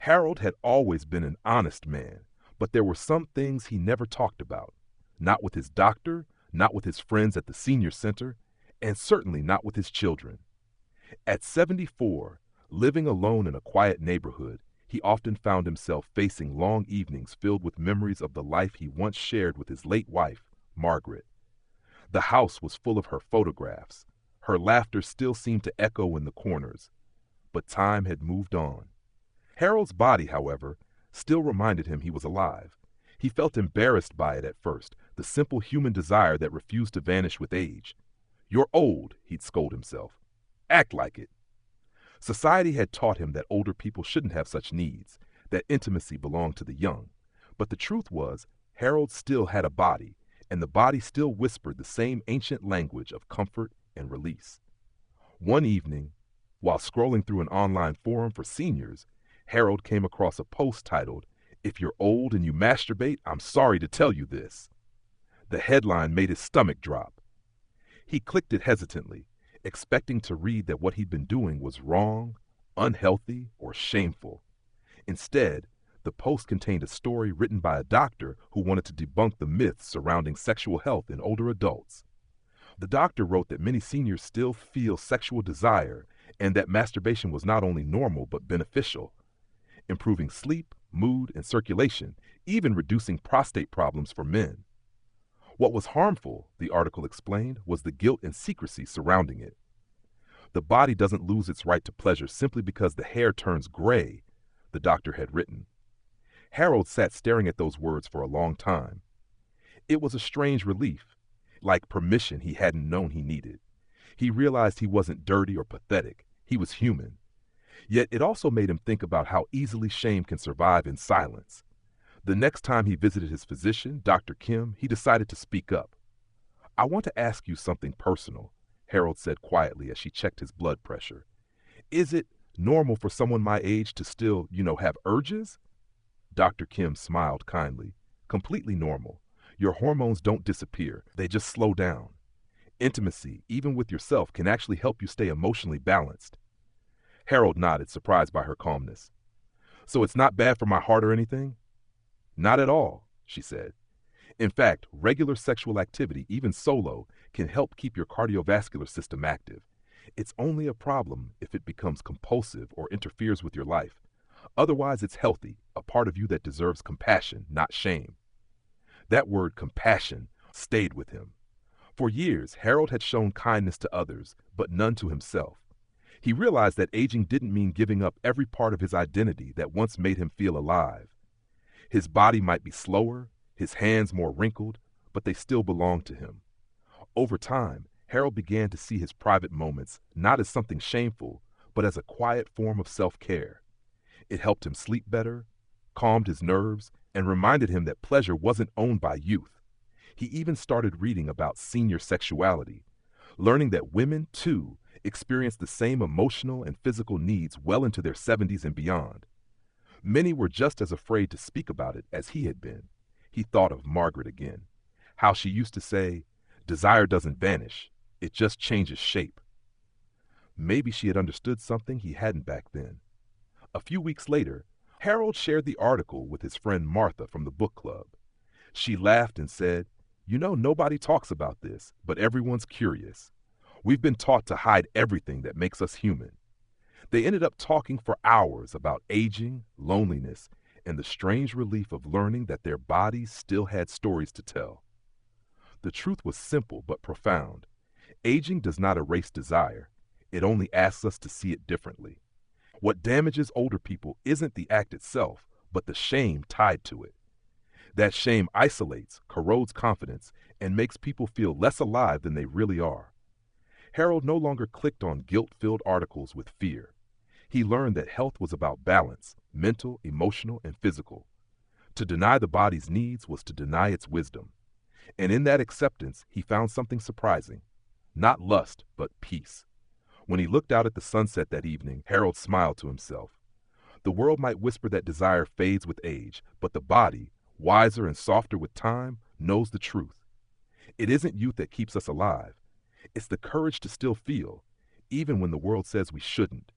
Harold had always been an honest man, but there were some things he never talked about. Not with his doctor, not with his friends at the senior center, and certainly not with his children. At 74, living alone in a quiet neighborhood, he often found himself facing long evenings filled with memories of the life he once shared with his late wife, Margaret. The house was full of her photographs. Her laughter still seemed to echo in the corners, but time had moved on. Harold's body, however, still reminded him he was alive. He felt embarrassed by it at first, the simple human desire that refused to vanish with age. "You're old," he'd scold himself. "Act like it." Society had taught him that older people shouldn't have such needs, that intimacy belonged to the young. But the truth was, Harold still had a body, and the body still whispered the same ancient language of comfort and release. One evening, while scrolling through an online forum for seniors, Harold came across a post titled, "If you're old and you masturbate, I'm sorry to tell you this." The headline made his stomach drop. He clicked it hesitantly, expecting to read that what he'd been doing was wrong, unhealthy, or shameful. Instead, the post contained a story written by a doctor who wanted to debunk the myths surrounding sexual health in older adults. The doctor wrote that many seniors still feel sexual desire and that masturbation was not only normal but beneficial, improving sleep, mood, and circulation, even reducing prostate problems for men. What was harmful, the article explained, was the guilt and secrecy surrounding it. The body doesn't lose its right to pleasure simply because the hair turns gray, the doctor had written. Harold sat staring at those words for a long time. It was a strange relief, like permission he hadn't known he needed. He realized he wasn't dirty or pathetic. He was human. Yet it also made him think about how easily shame can survive in silence. The next time he visited his physician, Dr. Kim, he decided to speak up. "I want to ask you something personal," Harold said quietly as she checked his blood pressure. "Is it normal for someone my age to still, have urges?" Dr. Kim smiled kindly. "Completely normal. Your hormones don't disappear, they just slow down. Intimacy, even with yourself, can actually help you stay emotionally balanced." Harold nodded, surprised by her calmness. "So it's not bad for my heart or anything?" "Not at all," she said. "In fact, regular sexual activity, even solo, can help keep your cardiovascular system active. It's only a problem if it becomes compulsive or interferes with your life. Otherwise, it's healthy, a part of you that deserves compassion, not shame." That word compassion stayed with him. For years, Harold had shown kindness to others, but none to himself. He realized that aging didn't mean giving up every part of his identity that once made him feel alive. His body might be slower, his hands more wrinkled, but they still belonged to him. Over time, Harold began to see his private moments not as something shameful, but as a quiet form of self-care. It helped him sleep better, calmed his nerves, and reminded him that pleasure wasn't owned by youth. He even started reading about senior sexuality, learning that women, too, experience the same emotional and physical needs well into their 70s and beyond. Many were just as afraid to speak about it as he had been. He thought of Margaret again, how she used to say, "Desire doesn't vanish, it just changes shape." Maybe she had understood something he hadn't back then. A few weeks later, Harold shared the article with his friend Martha from the book club. She laughed and said, "Nobody talks about this, but everyone's curious. We've been taught to hide everything that makes us human." They ended up talking for hours about aging, loneliness, and the strange relief of learning that their bodies still had stories to tell. The truth was simple but profound. Aging does not erase desire. It only asks us to see it differently. What damages older people isn't the act itself, but the shame tied to it. That shame isolates, corrodes confidence, and makes people feel less alive than they really are. Harold no longer clicked on guilt-filled articles with fear. He learned that health was about balance, mental, emotional, and physical. To deny the body's needs was to deny its wisdom. And in that acceptance, he found something surprising. Not lust, but peace. When he looked out at the sunset that evening, Harold smiled to himself. The world might whisper that desire fades with age, but the body, wiser and softer with time, knows the truth. It isn't youth that keeps us alive. It's the courage to still feel, even when the world says we shouldn't.